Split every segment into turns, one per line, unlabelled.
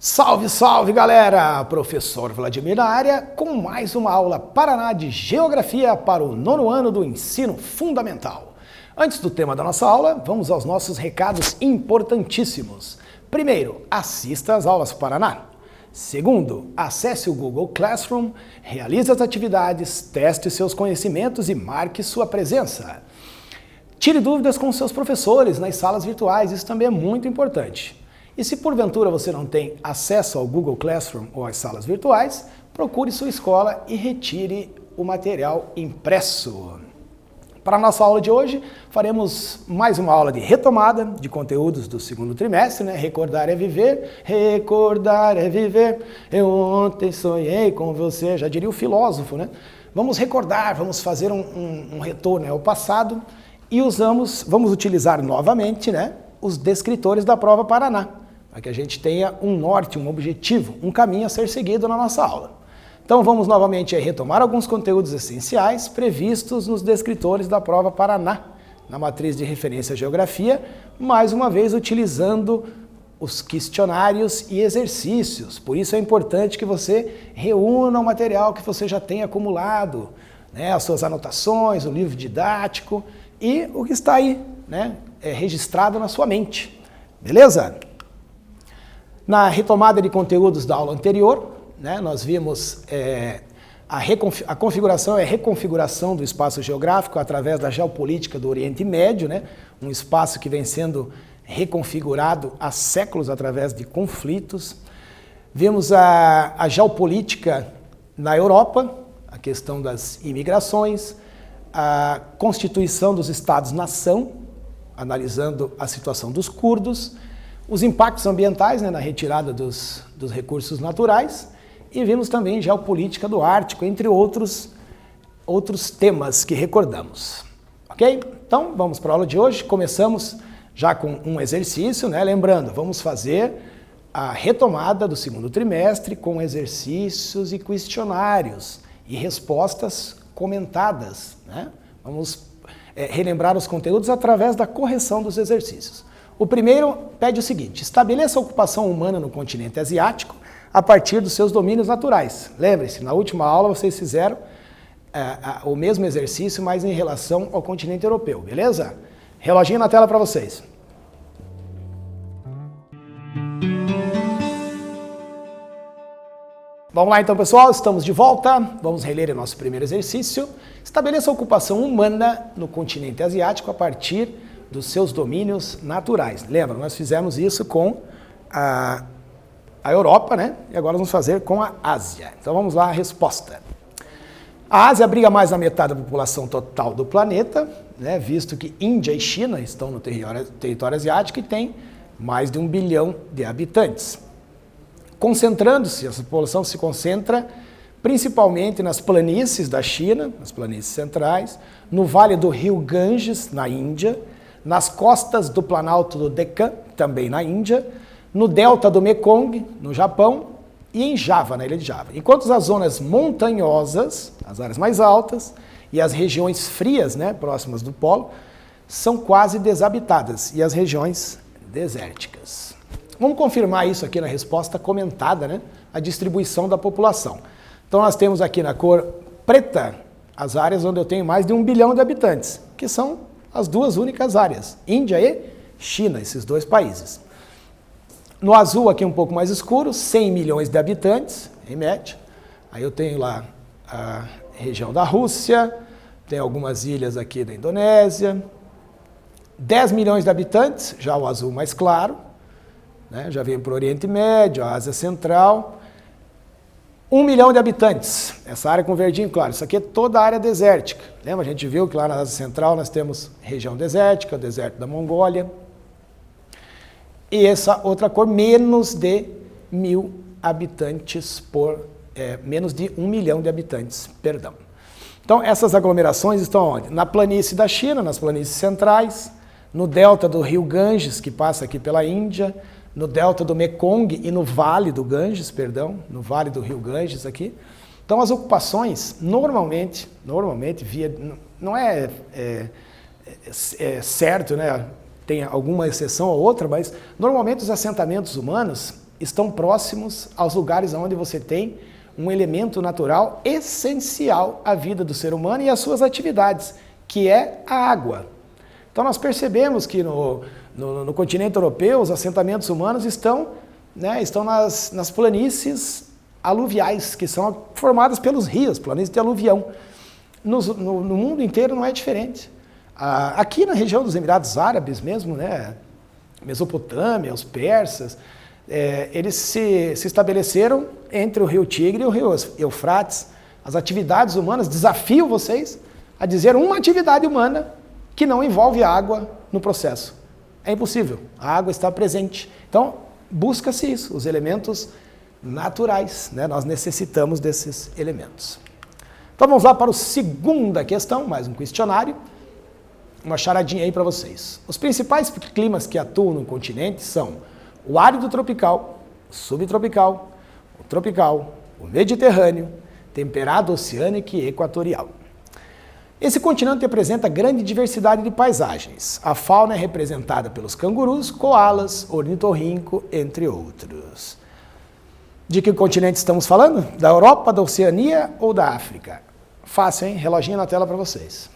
Salve, salve galera! Professor Vladimir na área com mais uma aula Paraná de Geografia para o nono ano do ensino fundamental. Antes do tema da nossa aula, vamos aos nossos recados importantíssimos. Primeiro, assista às aulas Paraná. Segundo, acesse o Google Classroom, realize as atividades, teste seus conhecimentos e marque sua presença. Tire dúvidas com seus professores nas salas virtuais, isso também é muito importante. E se porventura você não tem acesso ao Google Classroom ou às salas virtuais, procure sua escola e retire o material impresso. Para a nossa aula de hoje, faremos mais uma aula de retomada de conteúdos do segundo trimestre, né? Recordar é viver, eu ontem sonhei com você, já diria o filósofo, né? Vamos recordar, vamos fazer um retorno ao passado e vamos utilizar novamente, né, os descritores da prova Paraná, para que a gente tenha um norte, um objetivo, um caminho a ser seguido na nossa aula. Então vamos novamente retomar alguns conteúdos essenciais previstos nos descritores da prova Paraná, na matriz de referência Geografia, mais uma vez utilizando os questionários e exercícios. Por isso é importante que você reúna o material que você já tem acumulado, né, as suas anotações, o livro didático e o que está aí, né, registrado na sua mente. Beleza? Na retomada de conteúdos da aula anterior, né, nós vimos a configuração e a reconfiguração do espaço geográfico através da geopolítica do Oriente Médio, né, um espaço que vem sendo reconfigurado há séculos através de conflitos. Vimos a geopolítica na Europa, a questão das imigrações, a constituição dos Estados-nação, analisando a situação dos curdos, os impactos ambientais, né, na retirada dos recursos naturais, e vimos também geopolítica do Ártico, entre outros temas que recordamos. Ok? Então, vamos para a aula de hoje. Começamos já com um exercício, né? Lembrando, vamos fazer a retomada do segundo trimestre com exercícios e questionários e respostas comentadas, né? Vamos relembrar os conteúdos através da correção dos exercícios. O primeiro pede o seguinte: estabeleça a ocupação humana no continente asiático a partir dos seus domínios naturais. Lembre-se, na última aula vocês fizeram o mesmo exercício, mas em relação ao continente europeu, beleza? Reloginho na tela para vocês. Vamos lá então, pessoal, estamos de volta. Vamos reler o nosso primeiro exercício. Estabeleça a ocupação humana no continente asiático a partir dos seus domínios naturais. Lembra, nós fizemos isso com a Europa, né? E agora vamos fazer com a Ásia. Então vamos lá, a resposta. A Ásia abriga mais da metade da população total do planeta, né? Visto que Índia e China estão no território asiático e tem mais de 1 bilhão de habitantes. Concentrando-se, essa população se concentra principalmente nas planícies da China, nas planícies centrais, no vale do rio Ganges, na Índia, nas costas do Planalto do Deccan, também na Índia, no delta do Mekong, no Japão, e em Java, na ilha de Java. Enquanto as zonas montanhosas, as áreas mais altas, e as regiões frias, né, próximas do polo, são quase desabitadas, e as regiões desérticas. Vamos confirmar isso aqui na resposta comentada, né? A distribuição da população. Então nós temos aqui na cor preta as áreas onde eu tenho mais de 1 bilhão de habitantes, que são as duas únicas áreas, Índia e China, esses dois países. No azul aqui um pouco mais escuro, 100 milhões de habitantes, em média. Aí eu tenho lá a região da Rússia, tem algumas ilhas aqui da Indonésia. 10 milhões de habitantes, já o azul mais claro, né? Já veio para o Oriente Médio, a Ásia Central. 1 milhão de habitantes, essa área com verdinho claro, isso aqui é toda a área desértica. Lembra? A gente viu que lá na Ásia Central nós temos região desértica, o deserto da Mongólia. E essa outra cor, menos de 1.000 habitantes menos de 1 milhão de habitantes, perdão. Então essas aglomerações estão onde? Na planície da China, nas planícies centrais, no delta do rio Ganges, que passa aqui pela Índia, no delta do Mekong e no vale do Ganges, perdão, no vale do rio Ganges aqui. Então as ocupações normalmente não é certo, né? Tem alguma exceção ou outra, mas normalmente os assentamentos humanos estão próximos aos lugares onde você tem um elemento natural essencial à vida do ser humano e às suas atividades, que é a água. Então nós percebemos que no continente europeu os assentamentos humanos estão nas planícies aluviais, que são formadas pelos rios, planícies de aluvião. No mundo inteiro não é diferente. Aqui na região dos Emirados Árabes mesmo, né, Mesopotâmia, os persas, eles se estabeleceram entre o rio Tigre e o rio Eufrates. As atividades humanas, desafio vocês a dizer uma atividade humana que não envolve água no processo. É impossível, a água está presente. Então, busca-se isso, os elementos naturais, né? Nós necessitamos desses elementos. Então vamos lá para a segunda questão, mais um questionário, uma charadinha aí para vocês. Os principais climas que atuam no continente são o árido tropical, o subtropical, o tropical, o mediterrâneo, temperado oceânico e equatorial. Esse continente apresenta grande diversidade de paisagens. A fauna é representada pelos cangurus, koalas, ornitorrinco, entre outros. De que continente estamos falando? Da Europa, da Oceania ou da África? Fácil, hein? Reloginho na tela para vocês.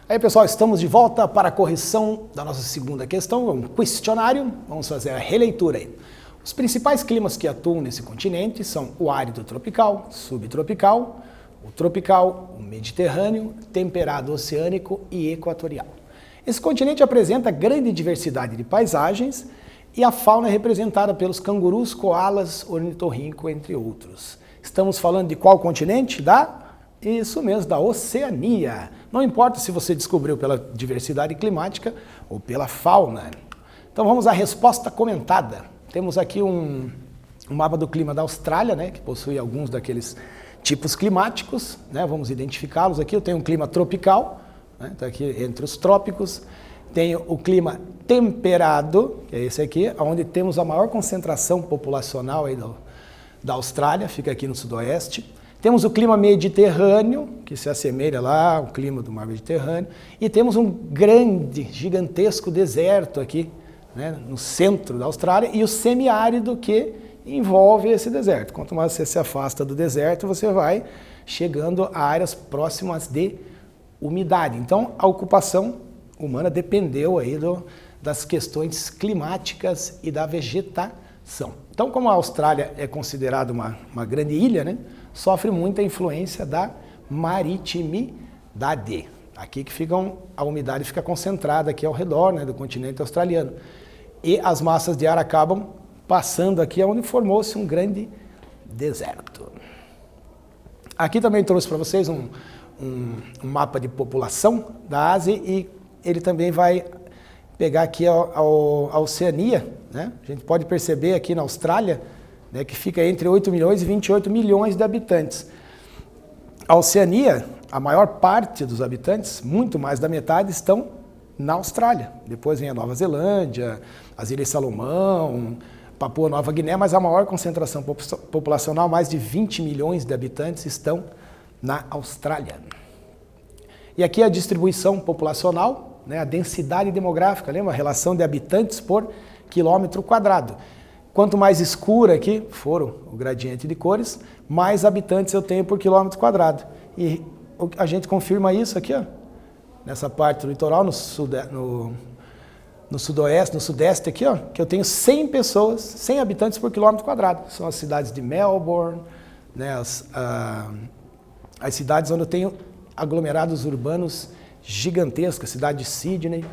Aí, pessoal, estamos de volta para a correção da nossa segunda questão, um questionário. Vamos fazer a releitura aí. Os principais climas que atuam nesse continente são o árido tropical, subtropical, o tropical, o mediterrâneo, temperado oceânico e equatorial. Esse continente apresenta grande diversidade de paisagens e a fauna é representada pelos cangurus, koalas, ornitorrinco, entre outros. Estamos falando de qual continente? Isso mesmo, da Oceania. Não importa se você descobriu pela diversidade climática ou pela fauna. Então vamos à resposta comentada. Temos aqui um mapa do clima da Austrália, né, que possui alguns daqueles tipos climáticos, né, vamos identificá-los aqui. Eu tenho um clima tropical, né, tá aqui entre os trópicos. Tenho o clima temperado, que é esse aqui, onde temos a maior concentração populacional aí da Austrália, fica aqui no sudoeste. Temos o clima mediterrâneo, que se assemelha lá ao clima do mar Mediterrâneo, e temos um grande, gigantesco deserto aqui, né, no centro da Austrália, e o semiárido que envolve esse deserto. Quanto mais você se afasta do deserto, você vai chegando a áreas próximas de umidade. Então, a ocupação humana dependeu aí das questões climáticas e da vegetação. Então, como a Austrália é considerada uma grande ilha, né, sofre muita influência da maritimidade. Aqui que a umidade fica concentrada aqui ao redor, né, do continente australiano. E as massas de ar acabam passando aqui onde formou-se um grande deserto. Aqui também trouxe para vocês um mapa de população da Ásia e ele também vai pegar aqui a Oceania, né? A gente pode perceber aqui na Austrália, né, que fica entre 8 milhões e 28 milhões de habitantes. A Oceania, a maior parte dos habitantes, muito mais da metade, estão na Austrália. Depois vem a Nova Zelândia, as Ilhas Salomão, Papua Nova Guiné, mas a maior concentração populacional, mais de 20 milhões de habitantes, estão na Austrália. E aqui a distribuição populacional, né, a densidade demográfica, lembra? A relação de habitantes por quilômetro quadrado. Quanto mais escura aqui for o gradiente de cores, mais habitantes eu tenho por quilômetro quadrado. E a gente confirma isso aqui, ó, nessa parte do litoral, no sudoeste, no sudeste aqui, ó, que eu tenho 100 pessoas, 100 habitantes por quilômetro quadrado. São as cidades de Melbourne, né, as cidades onde eu tenho aglomerados urbanos gigantescos, a cidade de Sydney.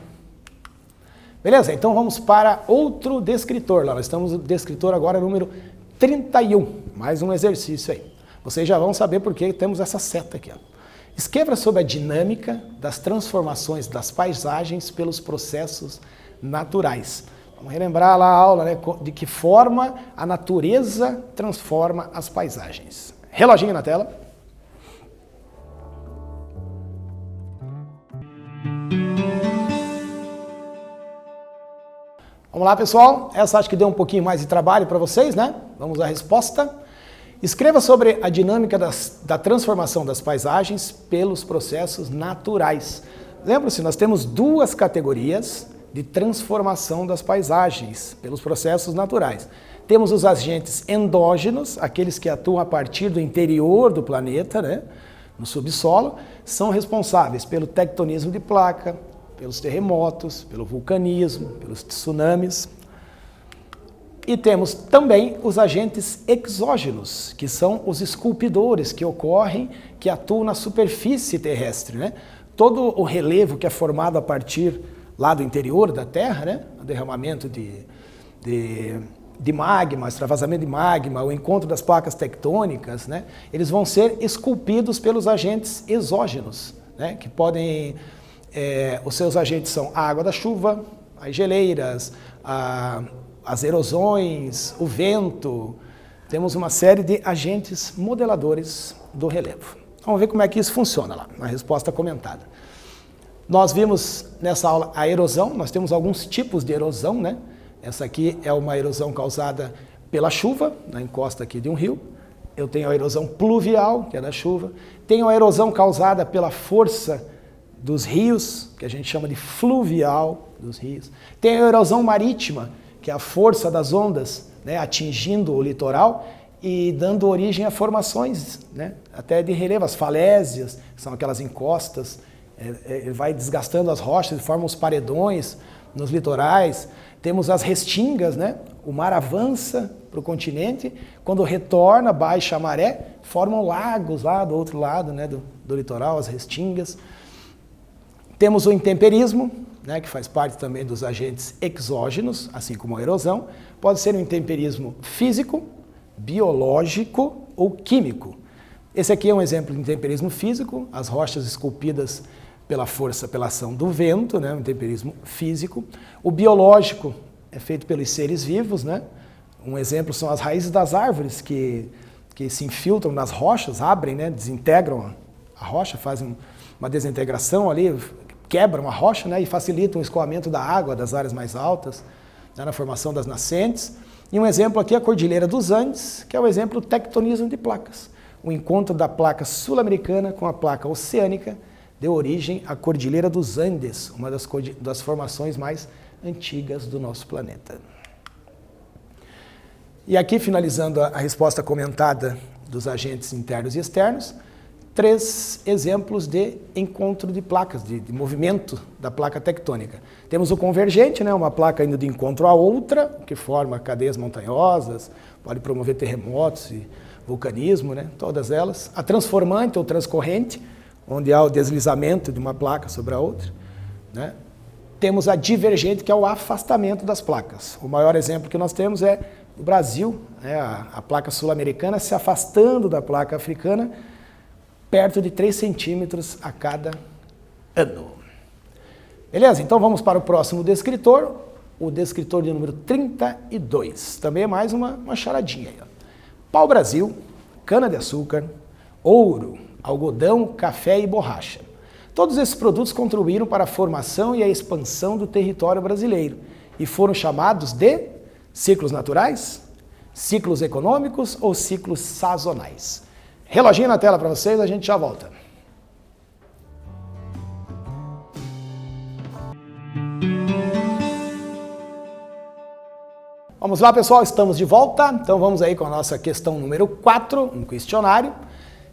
Beleza? Então vamos para outro descritor. Lá nós estamos no descritor agora número 31. Mais um exercício aí. Vocês já vão saber por que temos essa seta aqui, ó. Escreva sobre a dinâmica das transformações das paisagens pelos processos naturais. Vamos relembrar lá a aula, né, de que forma a natureza transforma as paisagens. Reloginho na tela. Vamos lá, pessoal. Essa acho que deu um pouquinho mais de trabalho para vocês, né? Vamos à resposta. Escreva sobre a dinâmica da transformação das paisagens pelos processos naturais. Lembra-se, nós temos duas categorias de transformação das paisagens pelos processos naturais. Temos os agentes endógenos, aqueles que atuam a partir do interior do planeta, né, no subsolo, são responsáveis pelo tectonismo de placa, pelos terremotos, pelo vulcanismo, pelos tsunamis. E temos também os agentes exógenos, que são os esculpidores que ocorrem, que atuam na superfície terrestre, né? Todo o relevo que é formado a partir lá do interior da Terra, né? O derramamento de magma, extravasamento de magma, o encontro das placas tectônicas, né? Eles vão ser esculpidos pelos agentes exógenos, né? Que podem... os seus agentes são a água da chuva, as geleiras, as erosões, o vento. Temos uma série de agentes modeladores do relevo. Vamos ver como é que isso funciona lá, na resposta comentada. Nós vimos nessa aula a erosão, nós temos alguns tipos de erosão, né? Essa aqui é uma erosão causada pela chuva, na encosta aqui de um rio. Eu tenho a erosão pluvial, que é da chuva. Tenho a erosão causada pela força dos rios, que a gente chama de fluvial dos rios. Tem a erosão marítima, que é a força das ondas, né, atingindo o litoral e dando origem a formações, né, até de relevo, as falésias, que são aquelas encostas, ele vai desgastando as rochas e forma os paredões nos litorais. Temos as restingas, né, o mar avança para o continente, quando retorna, baixa a maré, formam lagos lá do outro lado, né, do litoral, as restingas. Temos o intemperismo, né, que faz parte também dos agentes exógenos, assim como a erosão. Pode ser um intemperismo físico, biológico ou químico. Esse aqui é um exemplo de intemperismo físico, as rochas esculpidas pela força, pela ação do vento, né, um intemperismo físico. O biológico é feito pelos seres vivos, né? Um exemplo são as raízes das árvores que se infiltram nas rochas, abrem, né, desintegram a rocha, fazem uma desintegração ali, quebram a rocha, né, e facilitam o escoamento da água das áreas mais altas, né, na formação das nascentes. E um exemplo aqui é a Cordilheira dos Andes, que é o exemplo do tectonismo de placas. O encontro da placa sul-americana com a placa oceânica deu origem à Cordilheira dos Andes, uma das formações mais antigas do nosso planeta. E aqui, finalizando a resposta comentada dos agentes internos e externos, 3 exemplos de encontro de placas, de movimento da placa tectônica. Temos o convergente, né, uma placa indo de encontro a outra, que forma cadeias montanhosas, pode promover terremotos e vulcanismo, né, todas elas. A transformante ou transcorrente, onde há o deslizamento de uma placa sobre a outra, né. Temos a divergente, que é o afastamento das placas. O maior exemplo que nós temos é o Brasil, né, a placa sul-americana se afastando da placa africana, perto de 3 centímetros a cada ano. Beleza? Então vamos para o próximo descritor, o descritor de número 32. Também é mais uma charadinha aí. Ó. Pau-brasil, cana-de-açúcar, ouro, algodão, café e borracha. Todos esses produtos contribuíram para a formação e a expansão do território brasileiro e foram chamados de ciclos naturais, ciclos econômicos ou ciclos sazonais. Reloginho na tela para vocês, a gente já volta. Vamos lá, pessoal, estamos de volta. Então vamos aí com a nossa questão número 4, um questionário.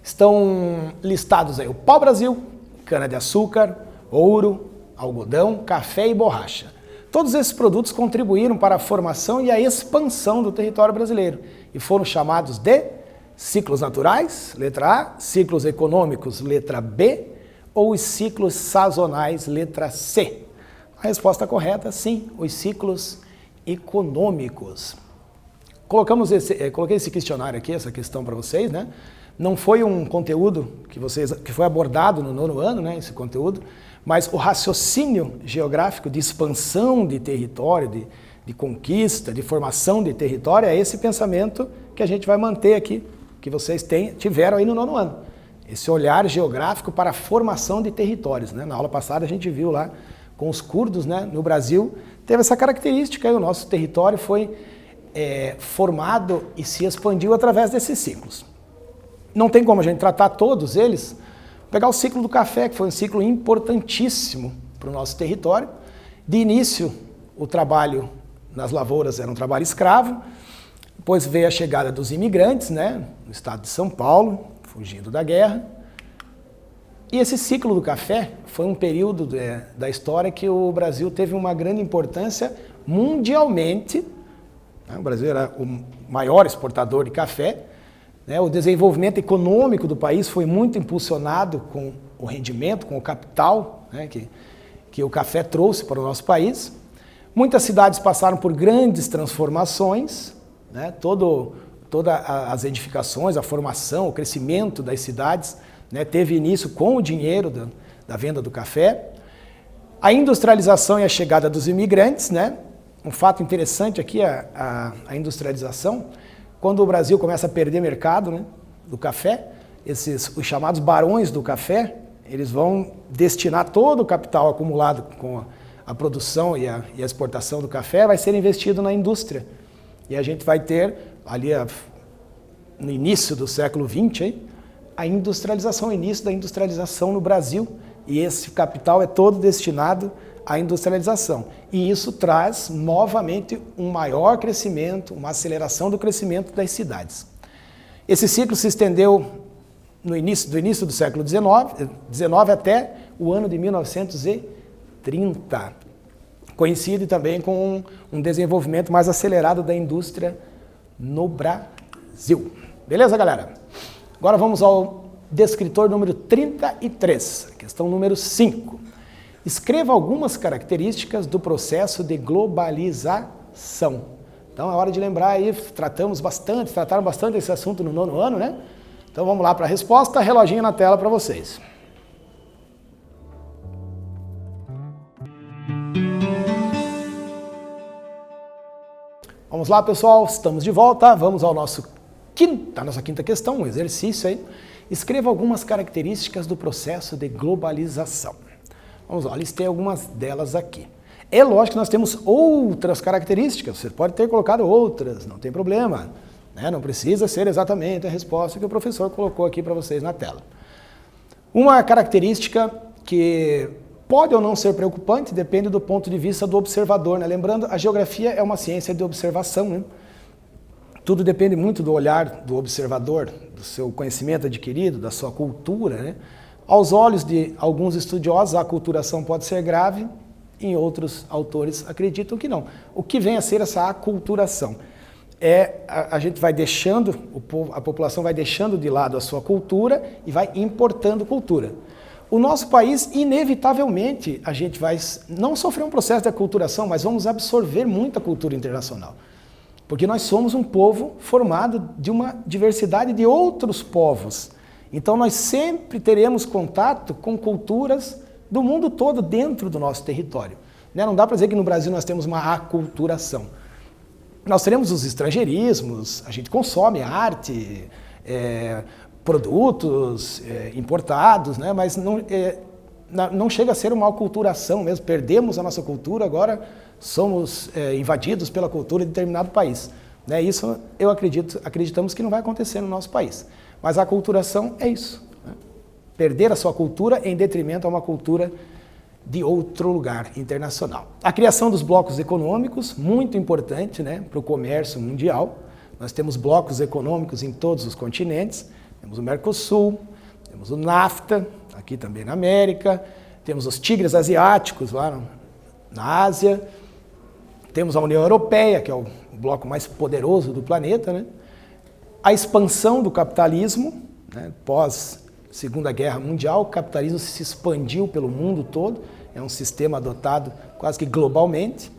Estão listados aí o pau-brasil, cana-de-açúcar, ouro, algodão, café e borracha. Todos esses produtos contribuíram para a formação e a expansão do território brasileiro e foram chamados de ciclos naturais, letra A, ciclos econômicos, letra B, ou os ciclos sazonais, letra C. A resposta correta, sim, os ciclos econômicos. Coloquei esse questionário aqui, essa questão para vocês, né? Não foi um conteúdo que foi abordado no 9º ano, né, esse conteúdo, mas o raciocínio geográfico de expansão de território, de conquista, de formação de território, é esse pensamento que a gente vai manter aqui, que vocês tiveram aí no 9º ano. Esse olhar geográfico para a formação de territórios, né? Na aula passada a gente viu lá com os curdos, né, no Brasil, teve essa característica aí, o nosso território foi formado e se expandiu através desses ciclos. Não tem como a gente tratar todos eles. Pegar o ciclo do café, que foi um ciclo importantíssimo para o nosso território. De início, o trabalho nas lavouras era um trabalho escravo, depois veio a chegada dos imigrantes, né, no estado de São Paulo, fugindo da guerra. E esse ciclo do café foi um período da história que o Brasil teve uma grande importância mundialmente. O Brasil era o maior exportador de café. O desenvolvimento econômico do país foi muito impulsionado com o rendimento, com o capital, né, que o café trouxe para o nosso país. Muitas cidades passaram por grandes transformações, né, todas as edificações, a formação, o crescimento das cidades, né, teve início com o dinheiro da venda do café. A industrialização e a chegada dos imigrantes, né, um fato interessante aqui, a industrialização, quando o Brasil começa a perder mercado, né, do café, os chamados barões do café, eles vão destinar todo o capital acumulado com a produção e a exportação do café, vai ser investido na indústria. E a gente vai ter, ali no início do século XX, a industrialização, o início da industrialização no Brasil. E esse capital é todo destinado à industrialização. E isso traz, novamente, um maior crescimento, uma aceleração do crescimento das cidades. Esse ciclo se estendeu do início do século XIX até o ano de 1930. Coincide também com um desenvolvimento mais acelerado da indústria no Brasil. Beleza, galera? Agora vamos ao descritor número 33, questão número 5. Escreva algumas características do processo de globalização. Então é hora de lembrar aí, trataram bastante esse assunto no 9º ano, né? Então vamos lá para a resposta, reloginho na tela para vocês. Vamos lá, pessoal, estamos de volta, vamos à nossa quinta questão, um exercício aí. Escreva algumas características do processo de globalização. Vamos lá, listei algumas delas aqui. É lógico que nós temos outras características, você pode ter colocado outras, não tem problema, né? Não precisa ser exatamente a resposta que o professor colocou aqui para vocês na tela. Uma característica que pode ou não ser preocupante, depende do ponto de vista do observador, né? Lembrando, a geografia é uma ciência de observação, né? Tudo depende muito do olhar do observador, do seu conhecimento adquirido, da sua cultura, né? Aos olhos de alguns estudiosos, a aculturação pode ser grave, em outros autores acreditam que não. O que vem a ser essa aculturação? A gente vai deixando, a população vai deixando de lado a sua cultura e vai importando cultura. O nosso país, inevitavelmente, a gente vai não sofrer um processo de aculturação, mas vamos absorver muita cultura internacional. Porque nós somos um povo formado de uma diversidade de outros povos. Então nós sempre teremos contato com culturas do mundo todo dentro do nosso território. Não dá para dizer que no Brasil nós temos uma aculturação. Nós teremos os estrangeirismos, a gente consome arte, produtos importados, né? Mas não chega a ser uma aculturação mesmo. Perdemos a nossa cultura, agora somos invadidos pela cultura de determinado país. Isso acreditamos que não vai acontecer no nosso país. Mas a aculturação é isso, né? Perder a sua cultura em detrimento a uma cultura de outro lugar internacional. A criação dos blocos econômicos, muito importante, né, para o comércio mundial. Nós temos blocos econômicos em todos os continentes. Temos o Mercosul, temos o NAFTA, aqui também na América. Temos os tigres asiáticos lá na Ásia. Temos a União Europeia, que é o bloco mais poderoso do planeta, né? A expansão do capitalismo, né? Pós Segunda Guerra Mundial, o capitalismo se expandiu pelo mundo todo, é um sistema adotado quase que globalmente.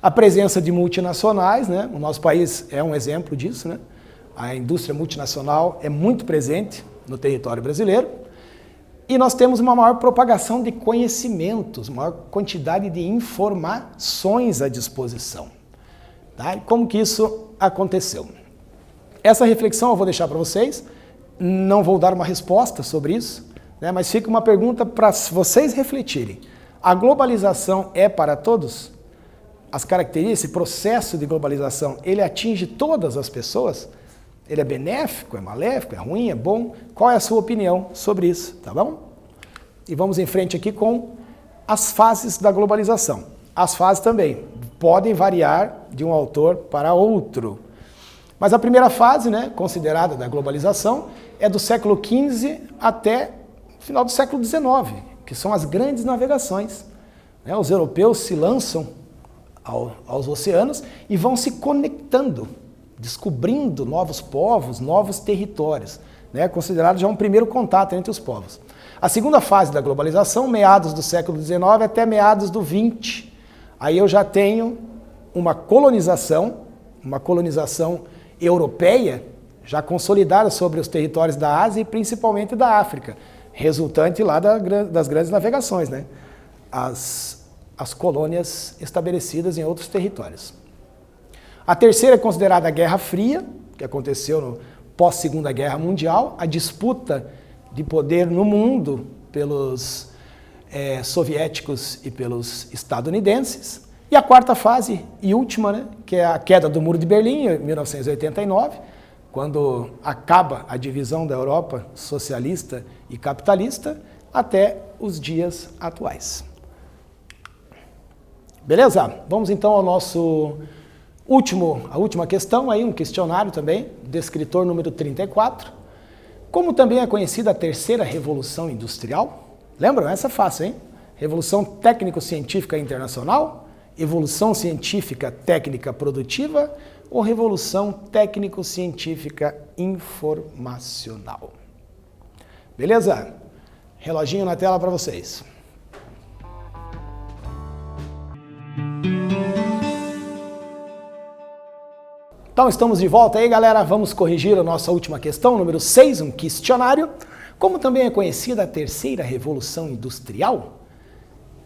A presença de multinacionais, né? O nosso país é um exemplo disso, né? A indústria multinacional é muito presente no território brasileiro. E nós temos uma maior propagação de conhecimentos, maior quantidade de informações à disposição. Tá? E como que isso aconteceu? Essa reflexão eu vou deixar para vocês, não vou dar uma resposta sobre isso, né? Mas fica uma pergunta para vocês refletirem. A globalização é para todos? as características, esse processo de globalização, ele atinge todas as pessoas? Ele é benéfico, é maléfico, é ruim, é bom? Qual é a sua opinião sobre isso, tá bom? E vamos em frente aqui com as fases da globalização. As fases também podem variar de um autor para outro. Mas a primeira fase, né, considerada da globalização, é do século XV até o final do século XIX, que são as grandes navegações. Os europeus se lançam aos oceanos e vão se conectando, descobrindo novos povos, novos territórios, né? Considerado já um primeiro contato entre os povos. A segunda fase da globalização, meados do século XIX até meados do XX, aí eu já tenho uma colonização europeia, já consolidada sobre os territórios da Ásia e principalmente da África, resultante lá das grandes navegações, né? As colônias estabelecidas em outros territórios. A terceira é considerada a Guerra Fria, que aconteceu no pós-Segunda Guerra Mundial, a disputa de poder no mundo pelos soviéticos e pelos estadunidenses. E a quarta fase e última, né, que é a queda do Muro de Berlim, em 1989, quando acaba a divisão da Europa socialista e capitalista, até os dias atuais. Beleza? Vamos então ao nosso a última questão, aí, um questionário também, descritor número 34. Como também é conhecida a terceira Revolução Industrial? Lembram? Essa é fácil, hein? Revolução Técnico-Científica Internacional, Evolução Científica Técnica Produtiva ou Revolução Técnico-Científica Informacional? Beleza? Reloginho na tela para vocês. Então, estamos de volta aí, galera. Vamos corrigir a nossa última questão, número 6, um questionário. Como também é conhecida a terceira Revolução Industrial?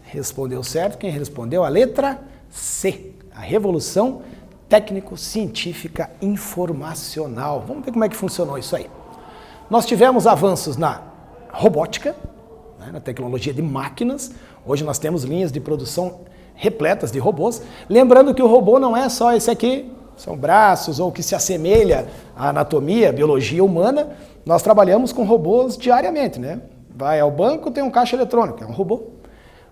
Respondeu certo. Quem respondeu? A letra C, a Revolução Técnico-Científica Informacional. Vamos ver como é que funcionou isso aí. Nós tivemos avanços na robótica, né, na tecnologia de máquinas. Hoje nós temos linhas de produção repletas de robôs. Lembrando que o robô não é só esse aqui, são braços ou que se assemelha à anatomia, à biologia humana. Nós trabalhamos com robôs diariamente, né? Vai ao banco, tem um caixa eletrônico, é um robô.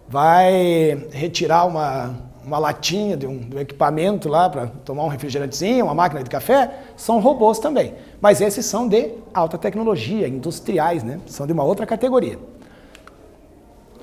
Vai retirar uma latinha de um equipamento lá para tomar um refrigerantezinho, uma máquina de café, são robôs também. Mas esses são de alta tecnologia, industriais, né? São de uma outra categoria.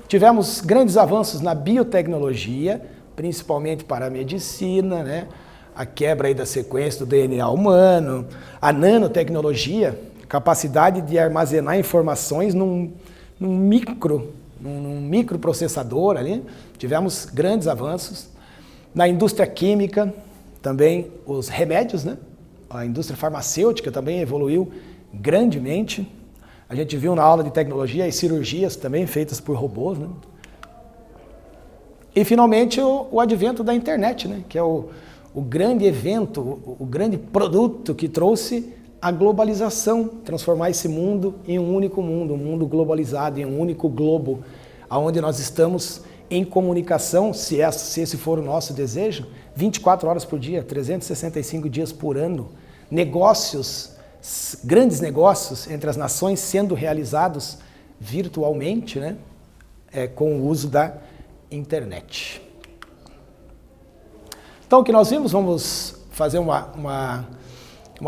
Tivemos grandes avanços na biotecnologia, principalmente para a medicina, né? A quebra aí da sequência do DNA humano, a nanotecnologia, capacidade de armazenar informações num microprocessador ali. Tivemos grandes avanços. Na indústria química, também os remédios, né? A indústria farmacêutica também evoluiu grandemente. A gente viu na aula de tecnologia as cirurgias também feitas por robôs, né? E finalmente o advento da internet, né? Que é o grande evento, o grande produto que trouxe a globalização, transformar esse mundo em um único mundo, um mundo globalizado, em um único globo, onde nós estamos em comunicação, se esse for o nosso desejo, 24 horas por dia, 365 dias por ano, negócios, grandes negócios entre as nações sendo realizados virtualmente, né, com o uso da internet. Então, o que nós vimos, vamos fazer uma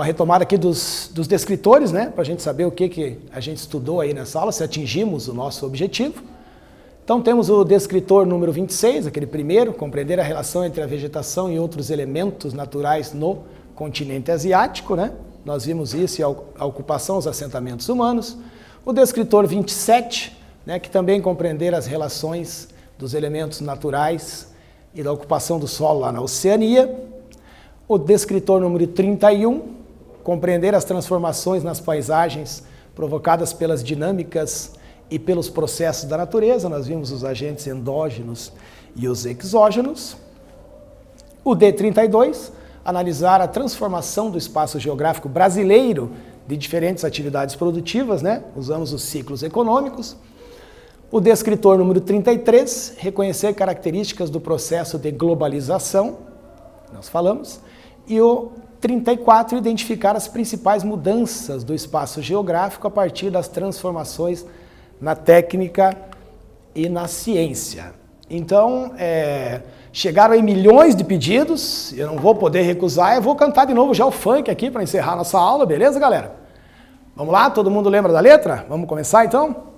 retomada aqui dos descritores, né, para a gente saber o que a gente estudou aí nessa aula, se atingimos o nosso objetivo. Então, temos o descritor número 26, aquele primeiro, compreender a relação entre a vegetação e outros elementos naturais no continente asiático, né? Nós vimos isso e a ocupação, os assentamentos humanos. O descritor 27, né, que também compreender as relações dos elementos naturais e da ocupação do solo lá na Oceania. O descritor número 31, compreender as transformações nas paisagens provocadas pelas dinâmicas e pelos processos da natureza. Nós vimos os agentes endógenos e os exógenos. O D32, analisar a transformação do espaço geográfico brasileiro de diferentes atividades produtivas, né? Usamos os ciclos econômicos. O descritor número 33, reconhecer características do processo de globalização, nós falamos. E o 34, identificar as principais mudanças do espaço geográfico a partir das transformações na técnica e na ciência. Então, chegaram aí milhões de pedidos, eu não vou poder recusar, eu vou cantar de novo já o funk aqui para encerrar nossa aula, beleza, galera? Vamos lá, todo mundo lembra da letra? Vamos começar então?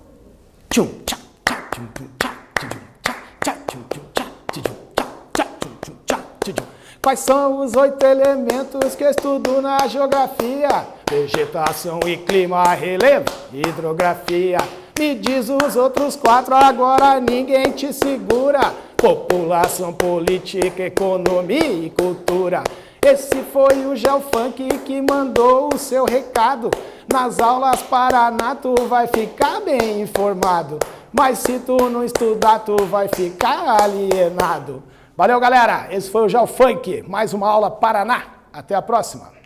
Quais são os 8 elementos que eu estudo na geografia? Vegetação e clima, relevo, hidrografia. Me diz os outros 4, agora ninguém te segura. População, política, economia e cultura. Esse foi o Geofunk que mandou o seu recado. Nas aulas Paraná tu vai ficar bem informado. Mas se tu não estudar, tu vai ficar alienado. Valeu, galera! Esse foi o Geofunk, mais uma aula Paraná. Até a próxima!